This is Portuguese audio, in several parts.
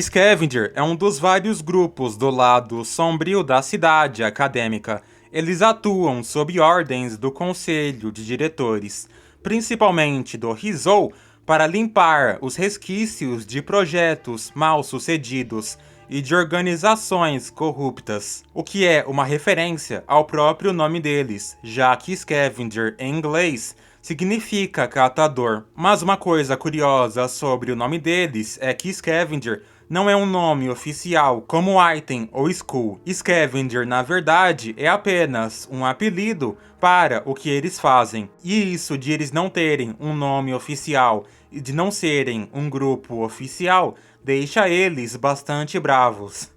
Scavenger é um dos vários grupos do lado sombrio da cidade acadêmica. Eles atuam sob ordens do Conselho de Diretores, principalmente do Rizou, para limpar os resquícios de projetos mal-sucedidos e de organizações corruptas, o que é uma referência ao próprio nome deles, já que Scavenger em inglês significa catador. Mas uma coisa curiosa sobre o nome deles é que Scavenger não é um nome oficial como Item ou Skull. Scavenger, na verdade, é apenas um apelido para o que eles fazem. E isso de eles não terem um nome oficial e de não serem um grupo oficial deixa eles bastante bravos.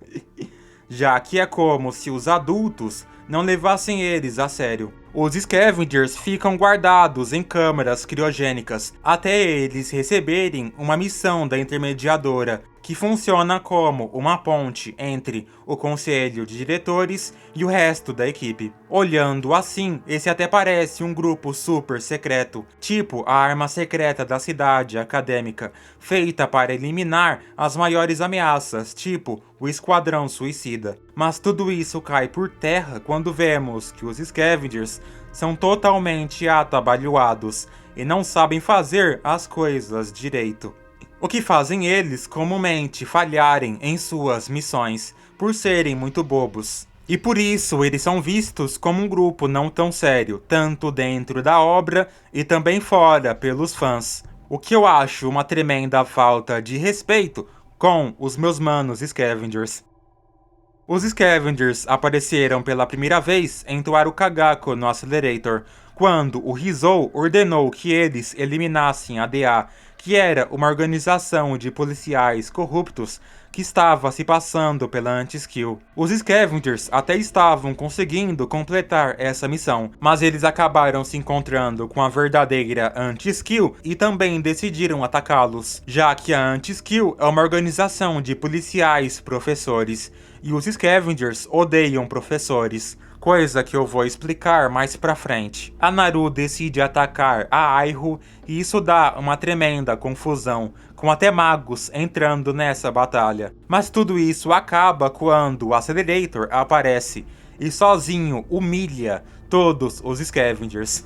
Já que é como se os adultos não levassem eles a sério. Os Scavengers ficam guardados em câmaras criogênicas até eles receberem uma missão da intermediadora, que funciona como uma ponte entre o conselho de diretores e o resto da equipe. Olhando assim, esse até parece um grupo super secreto, tipo a arma secreta da cidade acadêmica, feita para eliminar as maiores ameaças, tipo o Esquadrão Suicida. Mas tudo isso cai por terra quando vemos que os Scavengers são totalmente atabalhoados e não sabem fazer as coisas direito. O que fazem eles comumente falharem em suas missões, por serem muito bobos. E por isso eles são vistos como um grupo não tão sério, tanto dentro da obra e também fora pelos fãs. O que eu acho uma tremenda falta de respeito com os meus manos Scavengers. Os Scavengers apareceram pela primeira vez em Toaru Kagako no Accelerator, quando o Rizou ordenou que eles eliminassem a DA, que era uma organização de policiais corruptos que estava se passando pela Anti-Skill. Os Scavengers até estavam conseguindo completar essa missão, mas eles acabaram se encontrando com a verdadeira Anti-Skill e também decidiram atacá-los, já que a Anti-Skill é uma organização de policiais professores, e os Scavengers odeiam professores, coisa que eu vou explicar mais pra frente. A Naru decide atacar a Airu e isso dá uma tremenda confusão, com até magos entrando nessa batalha. Mas tudo isso acaba quando o Accelerator aparece e sozinho humilha todos os Scavengers.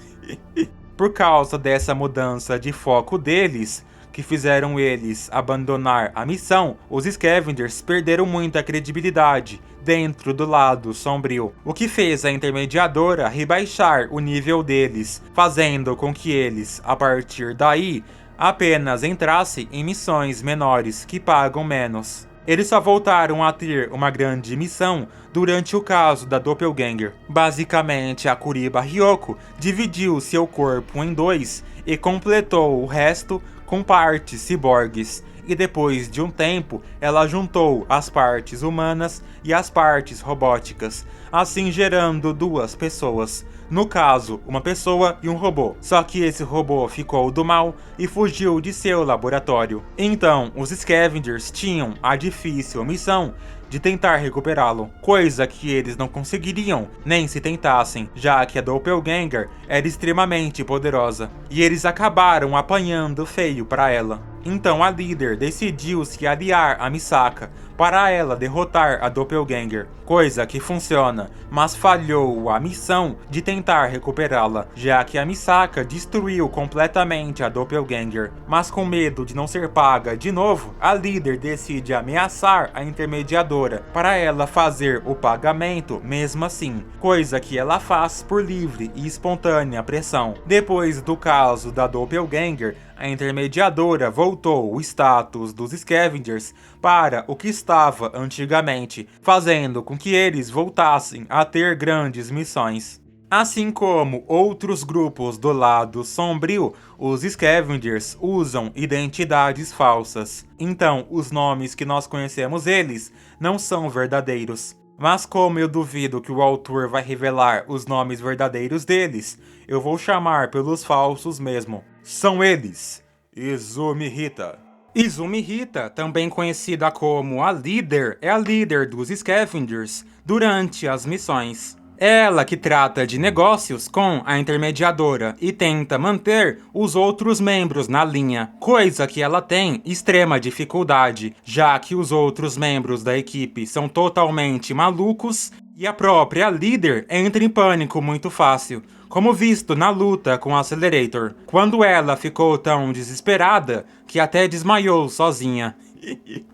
Por causa dessa mudança de foco deles, que fizeram eles abandonar a missão, os Scavengers perderam muita credibilidade dentro do lado sombrio, o que fez a intermediadora rebaixar o nível deles, fazendo com que eles, a partir daí, apenas entrassem em missões menores que pagam menos. Eles só voltaram a ter uma grande missão durante o caso da Doppelganger. Basicamente, a Kuriba Ryoko dividiu seu corpo em dois e completou o resto com partes ciborgues, e depois de um tempo ela juntou as partes humanas e as partes robóticas, assim gerando duas pessoas. No caso, uma pessoa e um robô. Só que esse robô ficou do mal e fugiu de seu laboratório. Então, os Scavengers tinham a difícil missão de tentar recuperá-lo, coisa que eles não conseguiriam nem se tentassem, já que a Doppelganger era extremamente poderosa, e eles acabaram apanhando feio para ela. Então a líder decidiu se aliar a Misaka para ela derrotar a Doppelganger, coisa que funciona, mas falhou a missão de tentar recuperá-la, já que a Misaka destruiu completamente a Doppelganger. Mas com medo de não ser paga de novo, a líder decide ameaçar a intermediadora para ela fazer o pagamento mesmo assim, coisa que ela faz por livre e espontânea pressão. Depois do caso da Doppelganger, a intermediadora voltou o status dos Scavengers para o que estava antigamente, fazendo com que eles voltassem a ter grandes missões. Assim como outros grupos do lado sombrio, os Scavengers usam identidades falsas. Então, os nomes que nós conhecemos eles não são verdadeiros. Mas como eu duvido que o autor vai revelar os nomes verdadeiros deles, eu vou chamar pelos falsos mesmo. São eles: Izumi Hita. Izumi Hita, também conhecida como a líder, é a líder dos Scavengers durante as missões. É ela que trata de negócios com a intermediadora e tenta manter os outros membros na linha, coisa que ela tem extrema dificuldade, já que os outros membros da equipe são totalmente malucos e a própria líder entra em pânico muito fácil, como visto na luta com a Accelerator, quando ela ficou tão desesperada que até desmaiou sozinha.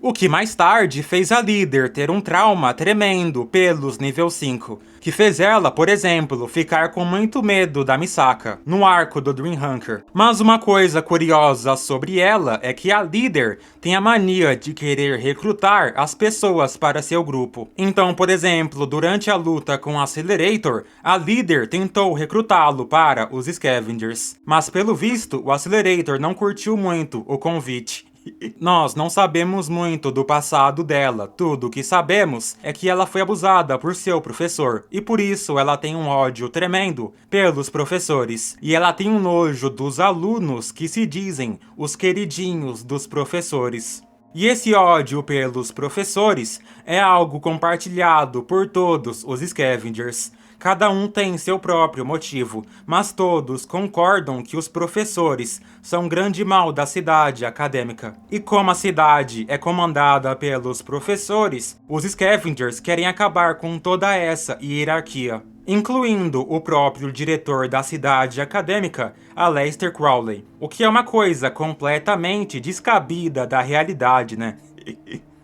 O que mais tarde fez a líder ter um trauma tremendo pelos nível 5, que fez ela, por exemplo, ficar com muito medo da Misaka, no arco do Dreamhunter. Mas uma coisa curiosa sobre ela é que a líder tem a mania de querer recrutar as pessoas para seu grupo. Então, por exemplo, durante a luta com a Accelerator, a líder tentou recrutá-lo para os Scavengers, mas pelo visto, o Accelerator não curtiu muito o convite. Nós não sabemos muito do passado dela, tudo o que sabemos é que ela foi abusada por seu professor, e por isso ela tem um ódio tremendo pelos professores, e ela tem um nojo dos alunos que se dizem os queridinhos dos professores. E esse ódio pelos professores é algo compartilhado por todos os Scavengers. Cada um tem seu próprio motivo, mas todos concordam que os professores são o grande mal da cidade acadêmica. E como a cidade é comandada pelos professores, os Scavengers querem acabar com toda essa hierarquia, incluindo o próprio diretor da cidade acadêmica, Aleister Crowley, o que é uma coisa completamente descabida da realidade, né?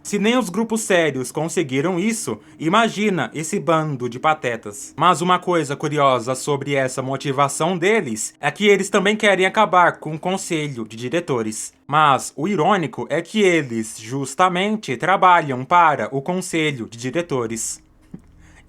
Se nem os grupos sérios conseguiram isso, imagina esse bando de patetas. Mas uma coisa curiosa sobre essa motivação deles é que eles também querem acabar com o conselho de diretores. Mas o irônico é que eles justamente trabalham para o conselho de diretores.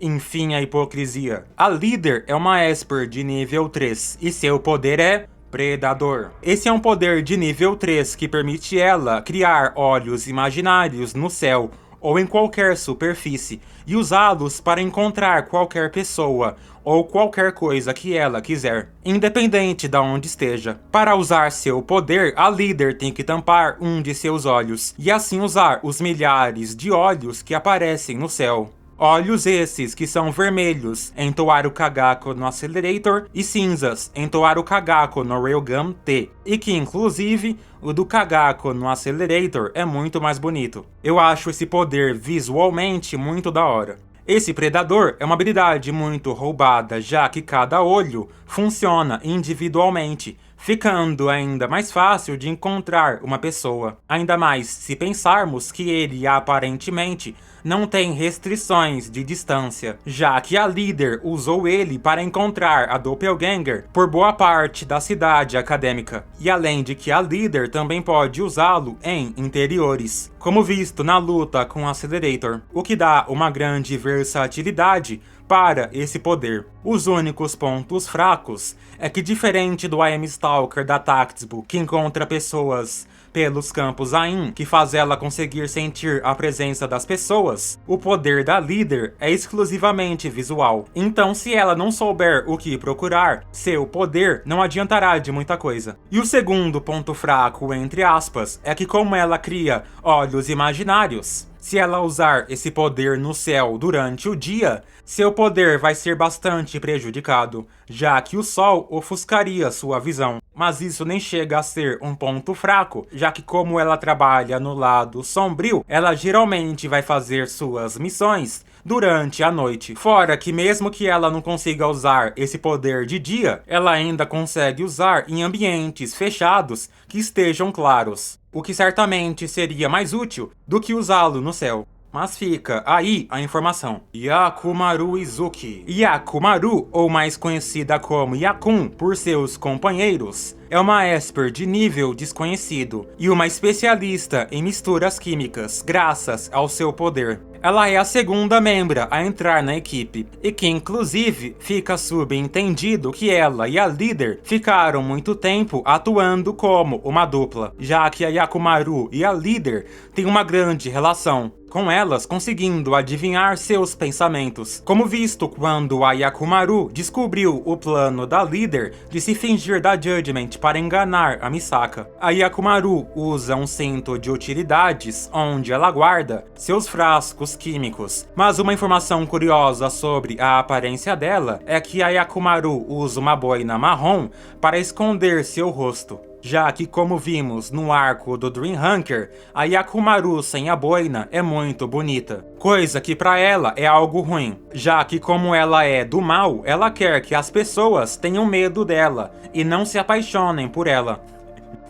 Enfim, a hipocrisia. A líder é uma Esper de nível 3 e seu poder é Predador. Esse é um poder de nível 3 que permite ela criar olhos imaginários no céu ou em qualquer superfície e usá-los para encontrar qualquer pessoa ou qualquer coisa que ela quiser, independente de onde esteja. Para usar seu poder, a líder tem que tampar um de seus olhos e assim usar os milhares de olhos que aparecem no céu. Olhos esses que são vermelhos em Toaru Kagako no Accelerator e cinzas em Toaru Kagako no Railgun T. E que, inclusive, o do Kagako no Accelerator é muito mais bonito. Eu acho esse poder visualmente muito da hora. Esse Predador é uma habilidade muito roubada, já que cada olho funciona individualmente, ficando ainda mais fácil de encontrar uma pessoa. Ainda mais se pensarmos que ele aparentemente não tem restrições de distância, já que a líder usou ele para encontrar a Doppelganger por boa parte da cidade acadêmica. E além de que a líder também pode usá-lo em interiores, como visto na luta com o Accelerator, o que dá uma grande versatilidade para esse poder. Os únicos pontos fracos é que, diferente do I Am Stalker da Tacticsbook, que encontra pessoas pelos campos AIM, que faz ela conseguir sentir a presença das pessoas, o poder da líder é exclusivamente visual. Então, se ela não souber o que procurar, seu poder não adiantará de muita coisa. E o segundo ponto fraco, entre aspas, é que como ela cria olhos imaginários, se ela usar esse poder no céu durante o dia, seu poder vai ser bastante prejudicado, já que o sol ofuscaria sua visão. Mas isso nem chega a ser um ponto fraco, já que como ela trabalha no lado sombrio, ela geralmente vai fazer suas missões durante a noite. Fora que mesmo que ela não consiga usar esse poder de dia, ela ainda consegue usar em ambientes fechados que estejam claros, o que certamente seria mais útil do que usá-lo no céu. Mas fica aí a informação. Yakumaru Izuki. Yakumaru, ou mais conhecida como Yakun por seus companheiros, é uma Esper de nível desconhecido e uma especialista em misturas químicas, graças ao seu poder. Ela é a segunda membra a entrar na equipe, e que inclusive fica subentendido que ela e a líder ficaram muito tempo atuando como uma dupla, já que a Yakumaru e a líder têm uma grande relação. com elas conseguindo adivinhar seus pensamentos, como visto quando a Yakumaru descobriu o plano da líder de se fingir da Judgment para enganar a Misaka. A Yakumaru usa um cinto de utilidades onde ela guarda seus frascos químicos, mas uma informação curiosa sobre a aparência dela é que a Yakumaru usa uma boina marrom para esconder seu rosto. Já que, como vimos no arco do Dream Hunker, a Yakumaru sem a boina é muito bonita. Coisa que pra ela é algo ruim, já que como ela é do mal, ela quer que as pessoas tenham medo dela e não se apaixonem por ela.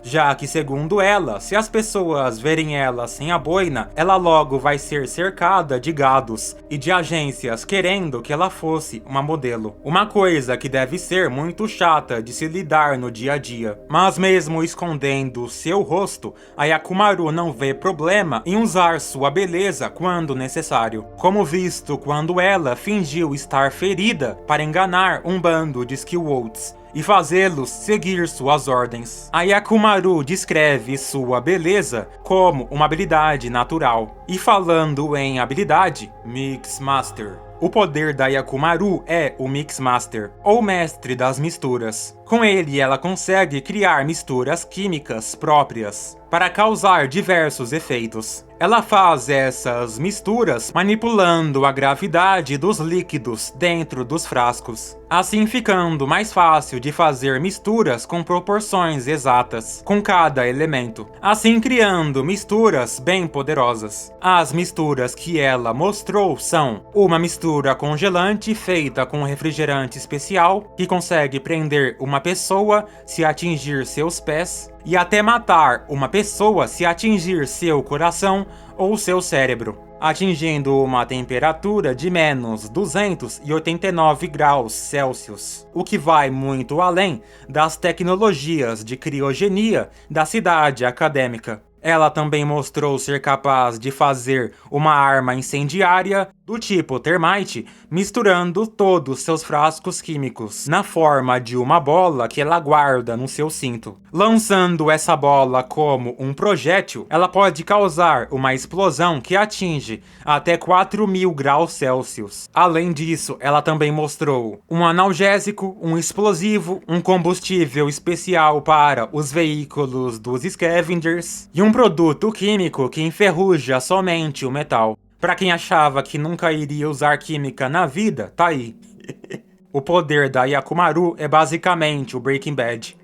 Já que, segundo ela, se as pessoas verem ela sem a boina, ela logo vai ser cercada de gados e de agências querendo que ela fosse uma modelo. Uma coisa que deve ser muito chata de se lidar no dia a dia. Mas mesmo escondendo seu rosto, a Yakumaru não vê problema em usar sua beleza quando necessário. Como visto quando ela fingiu estar ferida para enganar um bando de Skillwolves e fazê-los seguir suas ordens. A Yakumaru descreve sua beleza como uma habilidade natural. E falando em habilidade, Mix Master. O poder da Yakumaru é o Mix Master, ou mestre das misturas. Com ele, ela consegue criar misturas químicas próprias para causar diversos efeitos. Ela faz essas misturas manipulando a gravidade dos líquidos dentro dos frascos, assim ficando mais fácil de fazer misturas com proporções exatas com cada elemento, assim criando misturas bem poderosas. As misturas que ela mostrou são uma mistura congelante feita com refrigerante especial, que consegue prender uma pessoa se atingir seus pés, e até matar uma pessoa se atingir seu coração ou seu cérebro, atingindo uma temperatura de menos 289 graus Celsius, o que vai muito além das tecnologias de criogenia da cidade acadêmica. Ela também mostrou ser capaz de fazer uma arma incendiária do tipo Termite, misturando todos seus frascos químicos na forma de uma bola que ela guarda no seu cinto. Lançando essa bola como um projétil, ela pode causar uma explosão que atinge até 4.000 graus Celsius. Além disso, ela também mostrou um analgésico, um explosivo, um combustível especial para os veículos dos Scavengers e um produto químico que enferruja somente o metal. Pra quem achava que nunca iria usar química na vida, tá aí. O poder da Yakumaru é basicamente o Breaking Bad.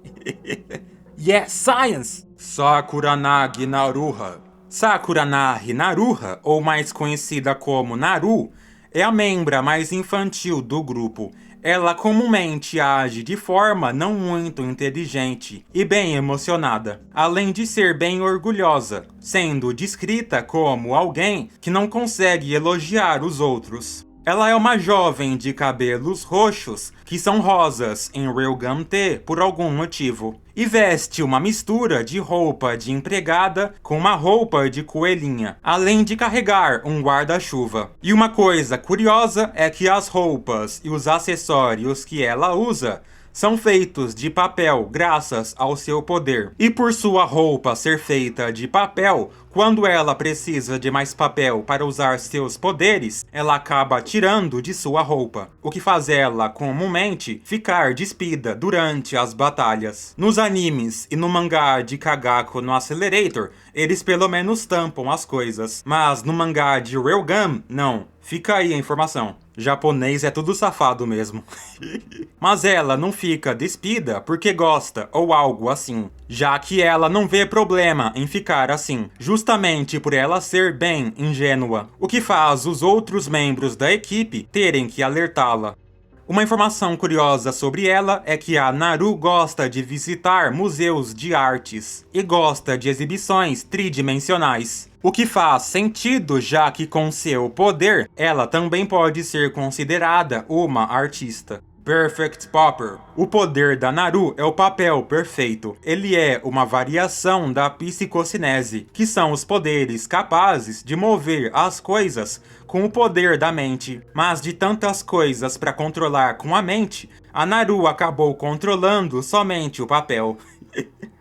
Yeah, science! Sakuranagi Naruha. Sakuranagi Naruha, ou mais conhecida como Naru, é a membra mais infantil do grupo. Ela comumente age de forma não muito inteligente e bem emocionada, além de ser bem orgulhosa, sendo descrita como alguém que não consegue elogiar os outros. Ela é uma jovem de cabelos roxos que são rosas em Railgun T por algum motivo, e veste uma mistura de roupa de empregada com uma roupa de coelhinha, além de carregar um guarda-chuva. E uma coisa curiosa é que as roupas e os acessórios que ela usa são feitos de papel graças ao seu poder. E por sua roupa ser feita de papel, quando ela precisa de mais papel para usar seus poderes, ela acaba tirando de sua roupa, o que faz ela, comumente, ficar despida durante as batalhas. Nos animes e no mangá de Kagako no Accelerator, eles pelo menos tampam as coisas, mas no mangá de Railgun, não. Fica aí a informação. Japonês é tudo safado mesmo. Mas ela não fica despida porque gosta ou algo assim, já que ela não vê problema em ficar assim, justamente por ela ser bem ingênua, o que faz os outros membros da equipe terem que alertá-la. Uma informação curiosa sobre ela é que a Naru gosta de visitar museus de artes e gosta de exibições tridimensionais. O que faz sentido, já que com seu poder, ela também pode ser considerada uma artista. Perfect Popper. O poder da Naru é o papel perfeito. Ele é uma variação da psicocinese, que são os poderes capazes de mover as coisas com o poder da mente. Mas de tantas coisas para controlar com a mente, a Naru acabou controlando somente o papel.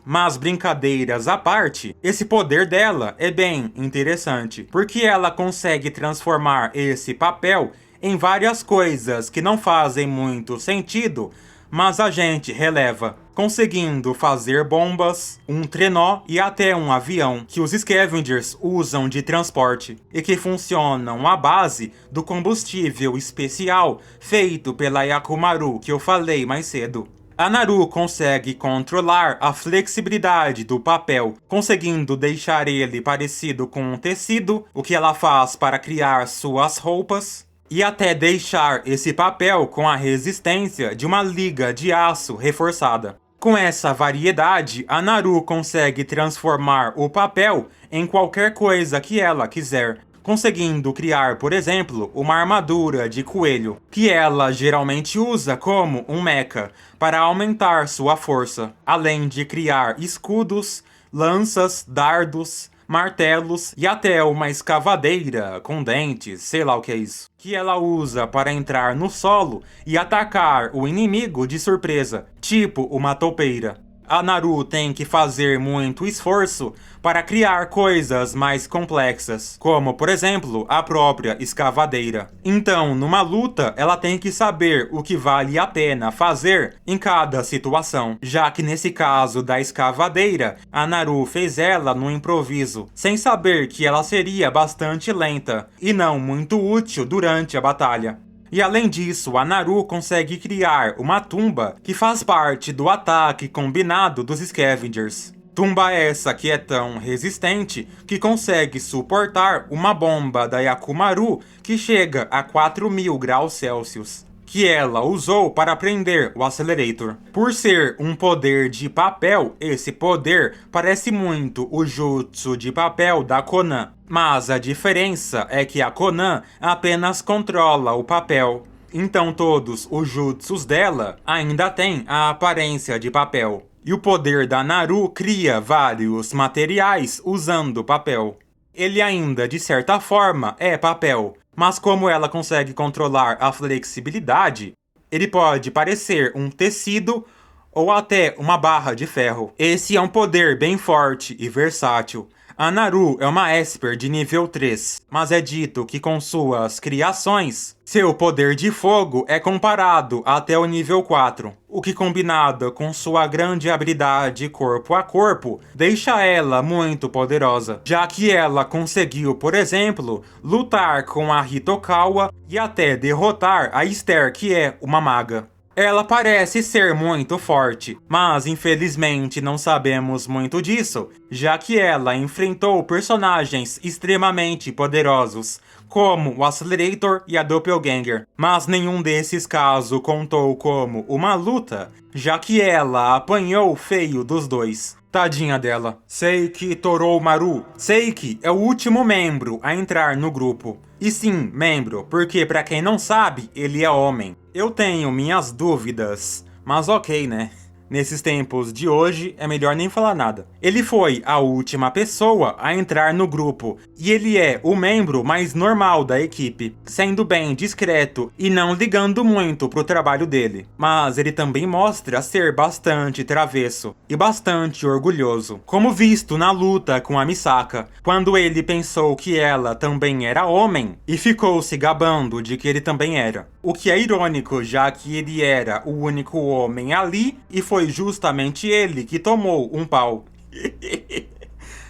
Mas brincadeiras à parte, esse poder dela é bem interessante, porque ela consegue transformar esse papel em várias coisas que não fazem muito sentido, mas a gente releva, conseguindo fazer bombas, um trenó e até um avião que os Scavengers usam de transporte e que funcionam à base do combustível especial feito pela Yakumaru que eu falei mais cedo. A Naru consegue controlar a flexibilidade do papel, conseguindo deixar ele parecido com um tecido, o que ela faz para criar suas roupas, e até deixar esse papel com a resistência de uma liga de aço reforçada. Com essa variedade, a Naru consegue transformar o papel em qualquer coisa que ela quiser, conseguindo criar, por exemplo, uma armadura de coelho, que ela geralmente usa como um mecha, para aumentar sua força, além de criar escudos, lanças, dardos, martelos e até uma escavadeira com dentes, sei lá o que é isso, que ela usa para entrar no solo e atacar o inimigo de surpresa, tipo uma toupeira. A Naru tem que fazer muito esforço para criar coisas mais complexas, como, por exemplo, a própria escavadeira. Então, numa luta, ela tem que saber o que vale a pena fazer em cada situação, já que nesse caso da escavadeira, a Naru fez ela no improviso, sem saber que ela seria bastante lenta e não muito útil durante a batalha. E além disso, a Naru consegue criar uma tumba que faz parte do ataque combinado dos Scavengers. Tumba essa que é tão resistente que consegue suportar uma bomba da Yakumaru que chega a 4.000 graus Celsius, que ela usou para prender o Accelerator. Por ser um poder de papel, esse poder parece muito o jutsu de papel da Konan. Mas a diferença é que a Konan apenas controla o papel. Então todos os jutsus dela ainda têm a aparência de papel. E o poder da Naru cria vários materiais usando papel. Ele ainda, de certa forma, é papel. Mas como ela consegue controlar a flexibilidade, ele pode parecer um tecido ou até uma barra de ferro. Esse é um poder bem forte e versátil. A Naru é uma Esper de nível 3, mas é dito que com suas criações, seu poder de fogo é comparado até o nível 4, o que combinado com sua grande habilidade corpo a corpo, deixa ela muito poderosa, já que ela conseguiu, por exemplo, lutar com a Hitokawa e até derrotar a Esther, que é uma maga. Ela parece ser muito forte, mas infelizmente não sabemos muito disso, já que ela enfrentou personagens extremamente poderosos, como o Accelerator e a Doppelganger, mas nenhum desses casos contou como uma luta, já que ela apanhou feio dos dois. Tadinha dela. Seiki Torou-maru. Seiki é o último membro a entrar no grupo. E sim, membro, porque pra quem não sabe, ele é homem. Eu tenho minhas dúvidas, mas ok, né? Nesses tempos de hoje, é melhor nem falar nada. Ele foi a última pessoa a entrar no grupo, e ele é o membro mais normal da equipe, sendo bem discreto e não ligando muito pro trabalho dele. Mas ele também mostra ser bastante travesso e bastante orgulhoso, como visto na luta com a Misaka, quando ele pensou que ela também era homem e ficou se gabando de que ele também era. O que é irônico, já que ele era o único homem ali e foi justamente ele que tomou um pau.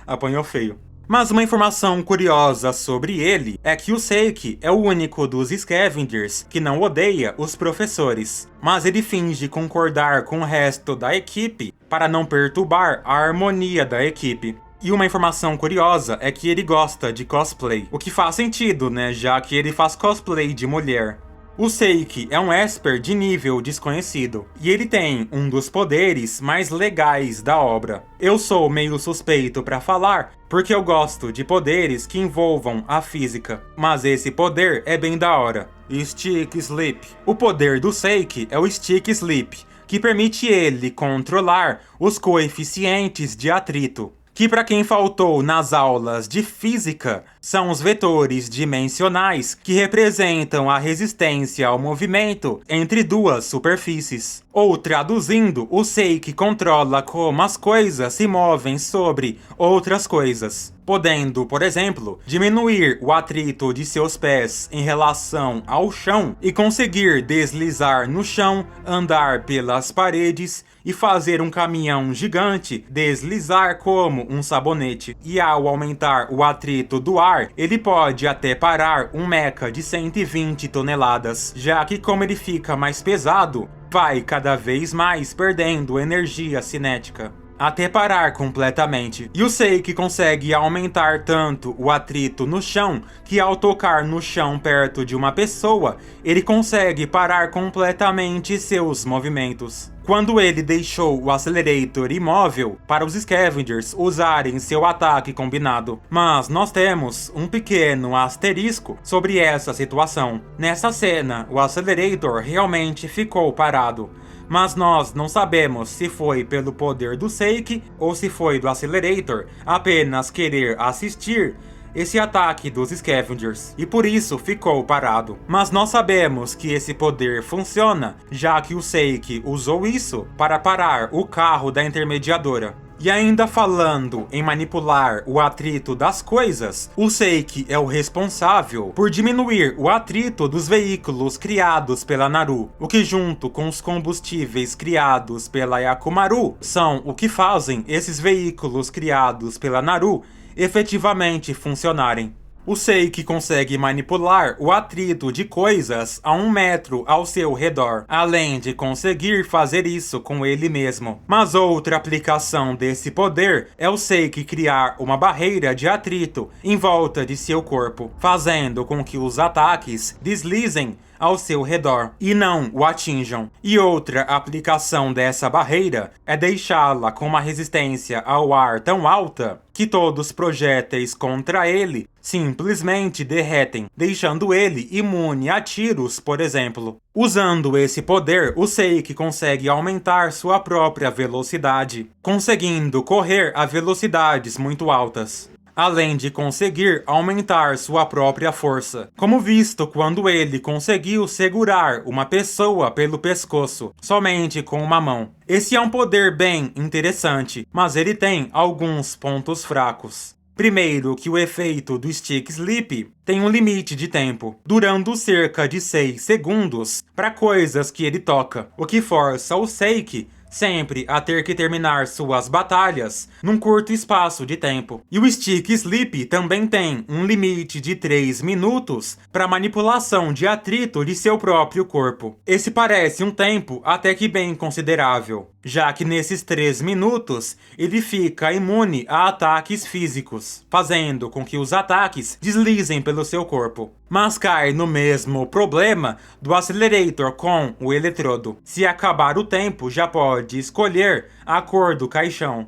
Apanhou feio. Mas uma informação curiosa sobre ele é que o Seiki é o único dos Scavengers que não odeia os professores, mas ele finge concordar com o resto da equipe para não perturbar a harmonia da equipe. E uma informação curiosa é que ele gosta de cosplay, o que faz sentido, né, já que ele faz cosplay de mulher. O Seiki é um Esper de nível desconhecido, e ele tem um dos poderes mais legais da obra. Eu sou meio suspeito pra falar, porque eu gosto de poderes que envolvam a física, mas esse poder é bem da hora. Stick Sleep. O poder do Seiki é o Stick Sleep, que permite ele controlar os coeficientes de atrito, que para quem faltou nas aulas de física, são os vetores dimensionais que representam a resistência ao movimento entre duas superfícies. Ou traduzindo, o Seiki controla como as coisas se movem sobre outras coisas, podendo, por exemplo, diminuir o atrito de seus pés em relação ao chão e conseguir deslizar no chão, andar pelas paredes e fazer um caminhão gigante deslizar como um sabonete. E ao aumentar o atrito do ar, ele pode até parar um mecha de 120 toneladas, já que como ele fica mais pesado, vai cada vez mais perdendo energia cinética, até parar completamente. E o Seiki consegue aumentar tanto o atrito no chão, que ao tocar no chão perto de uma pessoa, ele consegue parar completamente seus movimentos. Quando ele deixou o Accelerator imóvel para os Scavengers usarem seu ataque combinado. Mas nós temos um pequeno asterisco sobre essa situação. Nessa cena, o Accelerator realmente ficou parado, mas nós não sabemos se foi pelo poder do Seiki ou se foi do Accelerator apenas querer assistir esse ataque dos Scavengers, e por isso ficou parado. Mas nós sabemos que esse poder funciona, já que o Seiki usou isso para parar o carro da intermediadora. E ainda falando em manipular o atrito das coisas, o Seiki é o responsável por diminuir o atrito dos veículos criados pela Naru, o que junto com os combustíveis criados pela Yakumaru são o que fazem esses veículos criados pela Naru efetivamente funcionarem. O Seiki consegue manipular o atrito de coisas a 1 metro ao seu redor, além de conseguir fazer isso com ele mesmo. Mas outra aplicação desse poder é o Seiki criar uma barreira de atrito em volta de seu corpo, fazendo com que os ataques deslizem ao seu redor e não o atinjam. E outra aplicação dessa barreira é deixá-la com uma resistência ao ar tão alta que todos os projéteis contra ele simplesmente derretem, deixando ele imune a tiros, por exemplo. Usando esse poder, o Seiki consegue aumentar sua própria velocidade, conseguindo correr a velocidades muito altas, além de conseguir aumentar sua própria força, como visto quando ele conseguiu segurar uma pessoa pelo pescoço, somente com uma mão. Esse é um poder bem interessante, mas ele tem alguns pontos fracos. Primeiro, que o efeito do Stick Sleep tem um limite de tempo, durando cerca de 6 segundos para coisas que ele toca, o que força o Seiki sempre a ter que terminar suas batalhas num curto espaço de tempo. E o Stick Sleep também tem um limite de 3 minutos para manipulação de atrito de seu próprio corpo. Esse parece um tempo até que bem considerável, já que nesses 3 minutos ele fica imune a ataques físicos, fazendo com que os ataques deslizem pelo seu corpo. Mas cai no mesmo problema do Accelerator com o eletrodo. Se acabar o tempo, já pode escolher a cor do caixão.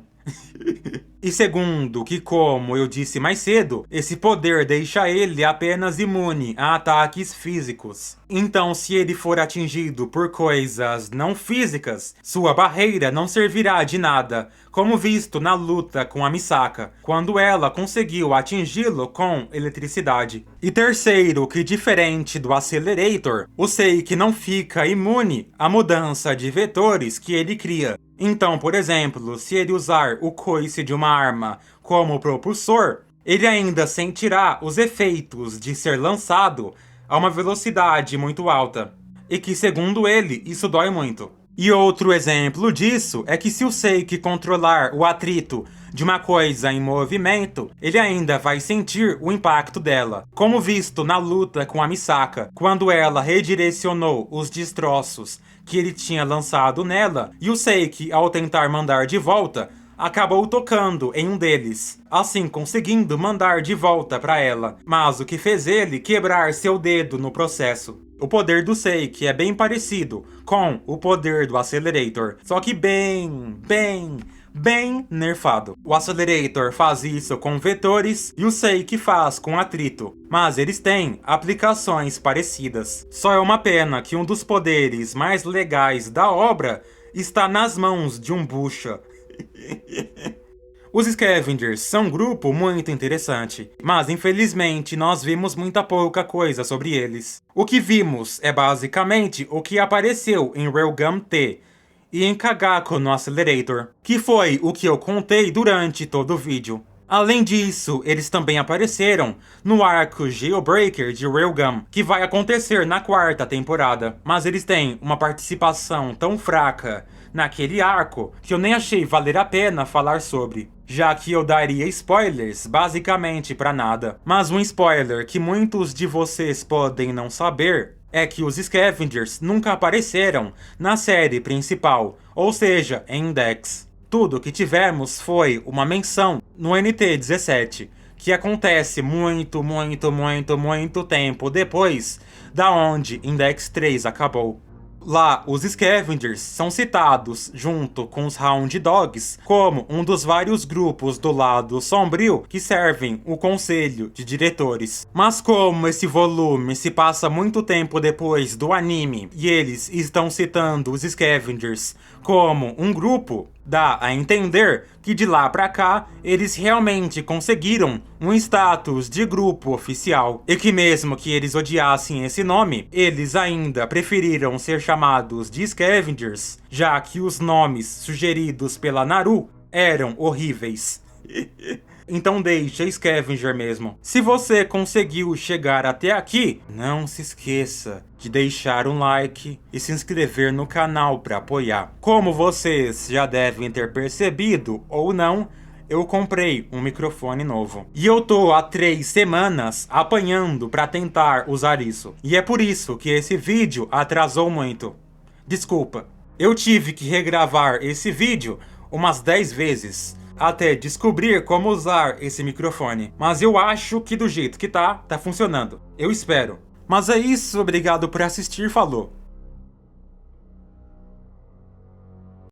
E segundo, que como eu disse mais cedo, esse poder deixa ele apenas imune a ataques físicos. Então, se ele for atingido por coisas não físicas, sua barreira não servirá de nada, como visto na luta com a Misaka, quando ela conseguiu atingi-lo com eletricidade. E terceiro, que diferente do Accelerator, o Seiki não fica imune à mudança de vetores que ele cria. Então, por exemplo, se ele usar o coice de uma arma como propulsor, ele ainda sentirá os efeitos de ser lançado a uma velocidade muito alta, e que, segundo ele, isso dói muito. E outro exemplo disso é que se o Seiki controlar o atrito de uma coisa em movimento, ele ainda vai sentir o impacto dela, como visto na luta com a Misaka, quando ela redirecionou os destroços que ele tinha lançado nela, e o Seiki, ao tentar mandar de volta, acabou tocando em um deles, assim conseguindo mandar de volta para ela, mas o que fez ele quebrar seu dedo no processo. O poder do Seiki é bem parecido com o poder do Accelerator, só que bem nerfado. O Accelerator faz isso com vetores e o Seiki faz com atrito, mas eles têm aplicações parecidas. Só é uma pena que um dos poderes mais legais da obra está nas mãos de um bucha. Os Scavengers são um grupo muito interessante, mas infelizmente nós vimos muita pouca coisa sobre eles. O que vimos é basicamente o que apareceu em Railgun T e em Kagako no Accelerator, que foi o que eu contei durante todo o vídeo. Além disso, eles também apareceram no arco Jailbreaker de Railgun, que vai acontecer na 4ª temporada. Mas eles têm uma participação tão fraca naquele arco que eu nem achei valer a pena falar sobre, já que eu daria spoilers basicamente pra nada. Mas um spoiler que muitos de vocês podem não saber é que os Scavengers nunca apareceram na série principal, ou seja, em Index. Tudo que tivemos foi uma menção no NT-17, que acontece muito tempo depois da onde Index 3 acabou. Lá, os Scavengers são citados, junto com os Hound Dogs, como um dos vários grupos do lado sombrio que servem o conselho de diretores. Mas como esse volume se passa muito tempo depois do anime, e eles estão citando os Scavengers como um grupo, dá a entender que de lá pra cá, eles realmente conseguiram um status de grupo oficial. E que mesmo que eles odiassem esse nome, eles ainda preferiram ser chamados de Scavengers, já que os nomes sugeridos pela Naru eram horríveis. Então deixa Scavenger mesmo. Se você conseguiu chegar até aqui, não se esqueça de deixar um like e se inscrever no canal para apoiar. Como vocês já devem ter percebido ou não, eu comprei um microfone novo. E eu tô há 3 semanas apanhando para tentar usar isso. E é por isso que esse vídeo atrasou muito. Desculpa. Eu tive que regravar esse vídeo umas 10 vezes até descobrir como usar esse microfone. Mas eu acho que do jeito que tá funcionando. Eu espero. Mas é isso, obrigado por assistir, falou!